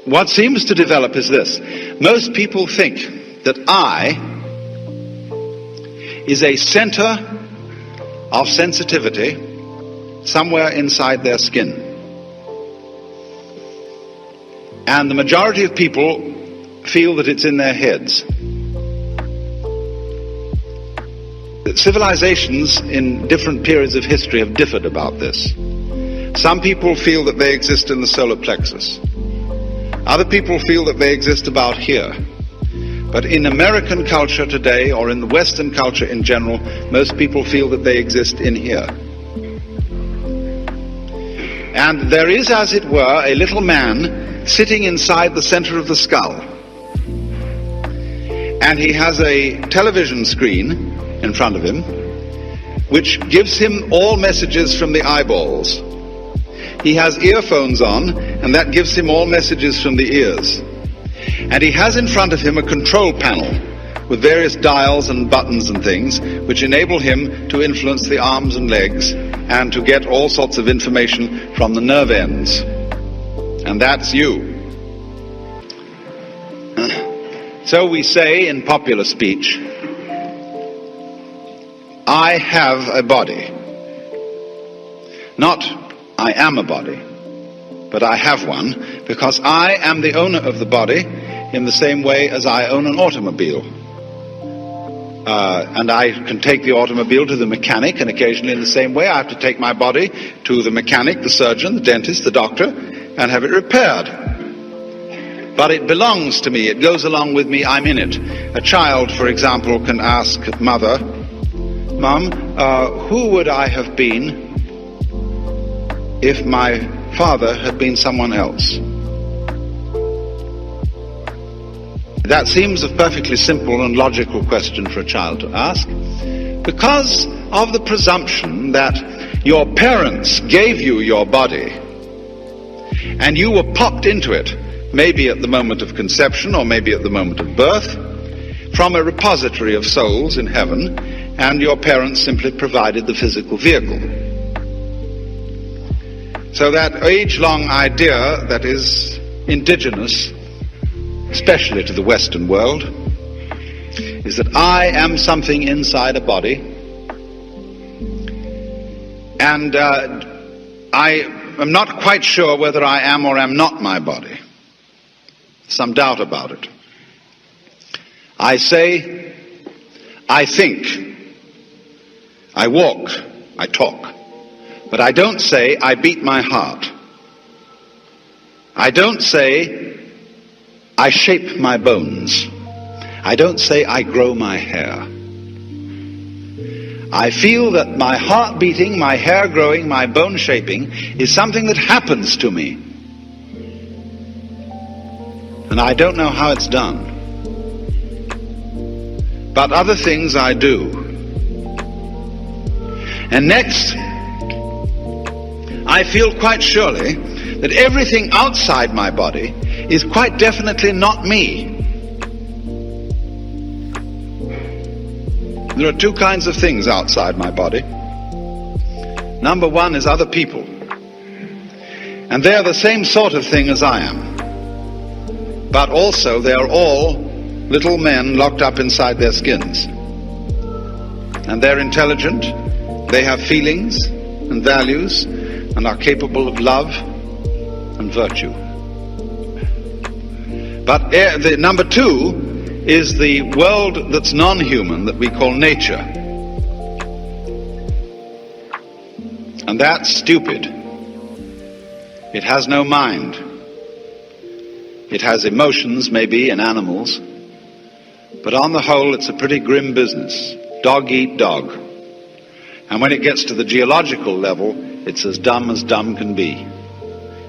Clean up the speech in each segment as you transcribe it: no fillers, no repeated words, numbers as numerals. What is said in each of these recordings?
what seems to develop is this. Most people think that I is a center of sensitivity somewhere inside their skin. And the majority of people feel that it's in their heads. Civilizations in different periods of history have differed about this. Some people feel that they exist in the solar plexus. Other people feel that they exist about here. But in American culture today, or in the Western culture in general, most people feel that they exist in here. And there is, as it were, a little man sitting inside the center of the skull. And he has a television screen in front of him, which gives him all messages from the eyeballs. He has earphones on, and that gives him all messages from the ears. And he has in front of him a control panel with various dials and buttons and things which enable him to influence the arms and legs and to get all sorts of information from the nerve ends. And that's you. So we say in popular speech, I have a body. Not I am a body, but I have one, because I am the owner of the body in the same way as I own an automobile. And I can take the automobile to the mechanic, and occasionally in the same way I have to take my body to the mechanic, the surgeon, the dentist, the doctor, and have it repaired. But it belongs to me, it goes along with me, I'm in it. A child, for example, can ask mother, Mom, who would I have been if my father had been someone else? That seems a perfectly simple and logical question for a child to ask, because of the presumption that your parents gave you your body and you were popped into it, maybe at the moment of conception or maybe at the moment of birth, from a repository of souls in heaven, and your parents simply provided the physical vehicle. So that age-long idea that is indigenous, especially to the Western world, is that I am something inside a body, and I am not quite sure whether I am or am not my body. Some doubt about it. I say, I think, I walk, I talk, but I don't say I beat my heart. I don't say I shape my bones. I don't say I grow my hair. I feel that my heart beating, my hair growing, my bone shaping is something that happens to me. And I don't know how it's done. But other things I do. And next, I feel quite surely that everything outside my body is quite definitely not me. There are two kinds of things outside my body. Number one is other people. And they're the same sort of thing as I am. But also they are all little men locked up inside their skins. And they're intelligent, they have feelings and values, and are capable of love and virtue. But the number two is the world that's non-human, that we call nature. And that's stupid. It has no mind. It has emotions, maybe, in animals, but on the whole it's a pretty grim business. Dog eat dog. And when it gets to the geological level, it's as dumb can be.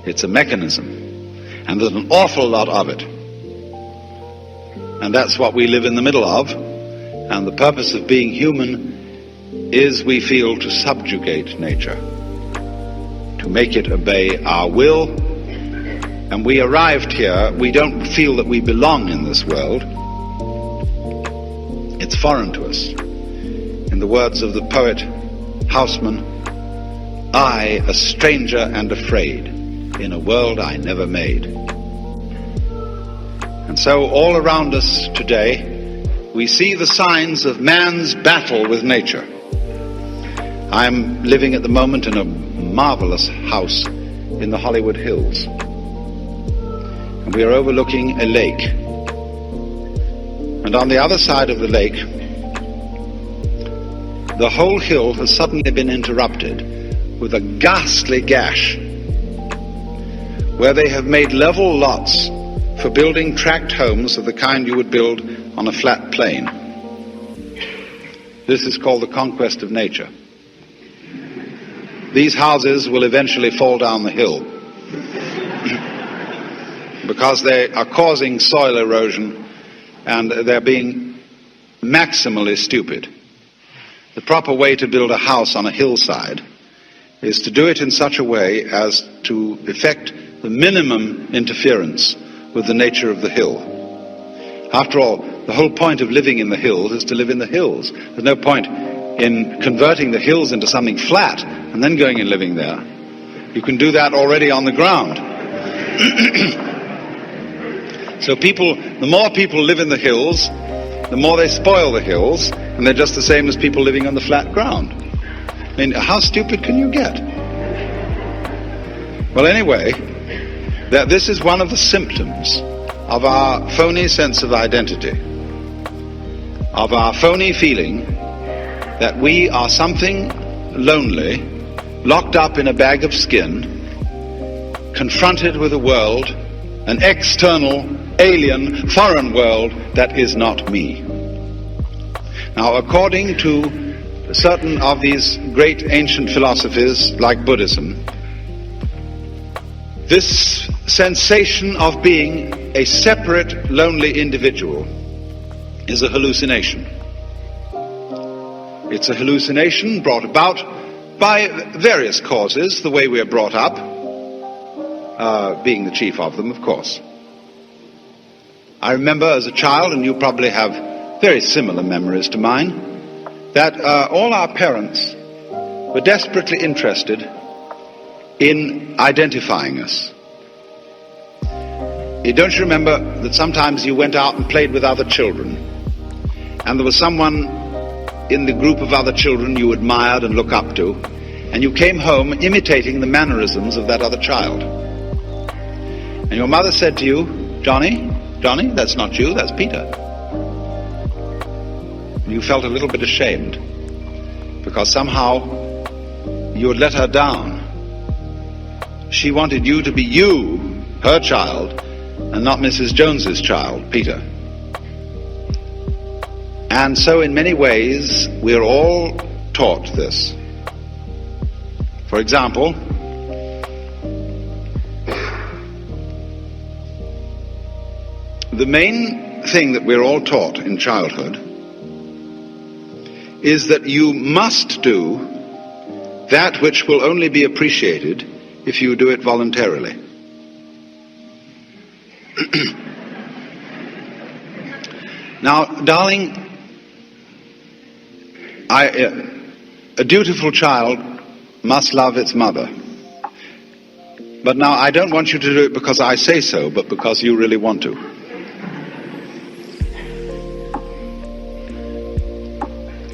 It's a mechanism, and there's an awful lot of it. And that's what we live in the middle of, and the purpose of being human is, we feel, to subjugate nature, to make it obey our will. And we arrived here, we don't feel that we belong in this world. It's foreign to us. In the words of the poet Houseman, I, a stranger and afraid, in a world I never made. And so all around us today, we see the signs of man's battle with nature. I'm living at the moment in a marvelous house in the Hollywood Hills. And we are overlooking a lake. And on the other side of the lake, the whole hill has suddenly been interrupted with a ghastly gash where they have made level lots for building tract homes of the kind you would build on a flat plain. This is called the conquest of nature. These houses will eventually fall down the hill because they are causing soil erosion and they're being maximally stupid. The proper way to build a house on a hillside is to do it in such a way as to effect the minimum interference with the nature of the hill. After all, the whole point of living in the hills is to live in the hills. There's no point in converting the hills into something flat and then going and living there. You can do that already on the ground. So the more people live in the hills, the more they spoil the hills, and they're just the same as people living on the flat ground. I mean, how stupid can you get? Well, anyway, that this is one of the symptoms of our phony sense of identity, of our phony feeling that we are something lonely, locked up in a bag of skin, confronted with a world, an external, alien, foreign world that is not me. Now, according to certain of these great ancient philosophies like Buddhism, this sensation of being a separate, lonely individual is a hallucination. It's a hallucination brought about by various causes, the way we are brought up, being the chief of them, of course. I remember as a child, and you probably have very similar memories to mine, that all our parents were desperately interested in identifying us. Don't you remember that sometimes you went out and played with other children, and there was someone in the group of other children you admired and looked up to, and you came home imitating the mannerisms of that other child? And your mother said to you, Johnny, that's not you, that's Peter. And you felt a little bit ashamed because somehow you had let her down. She wanted you to be you, her child, and not Mrs. Jones's child, Peter. And so in many ways, we're all taught this. For example, the main thing that we're all taught in childhood is that you must do that which will only be appreciated if you do it voluntarily. Now, darling, a dutiful child must love its mother. But now I don't want you to do it because I say so, but because you really want to.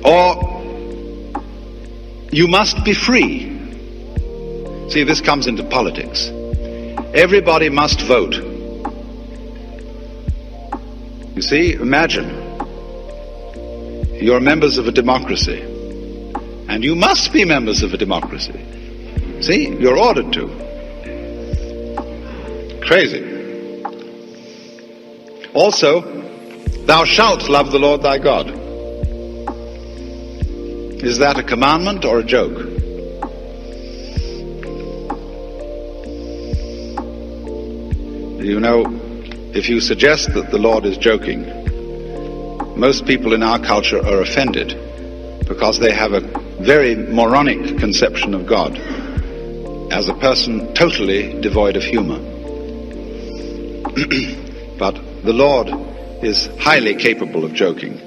Or you must be free. See, this comes into politics. Everybody must vote. You see, imagine you're members of a democracy, and you must be members of a democracy. See, you're ordered to. Crazy. Also, thou shalt love the Lord thy God. Is that a commandment or a joke? You know, if you suggest that the Lord is joking, most people in our culture are offended because they have a very moronic conception of God as a person totally devoid of humor. But the Lord is highly capable of joking,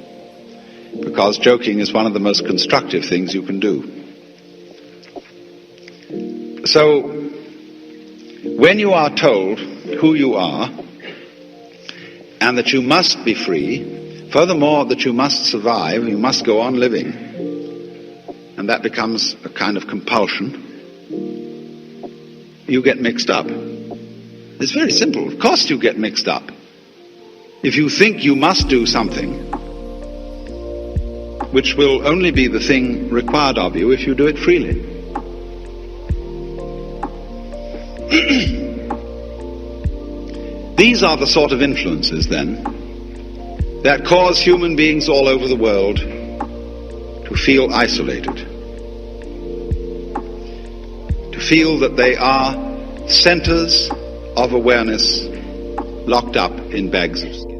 because joking is one of the most constructive things you can do. So, when you are told who you are, and that you must be free, furthermore that you must survive, you must go on living, and that becomes a kind of compulsion, you get mixed up. It's very simple. Of course you get mixed up. If you think you must do something, which will only be the thing required of you if you do it freely. These are the sort of influences, then, that cause human beings all over the world to feel isolated, to feel that they are centers of awareness locked up in bags of skin.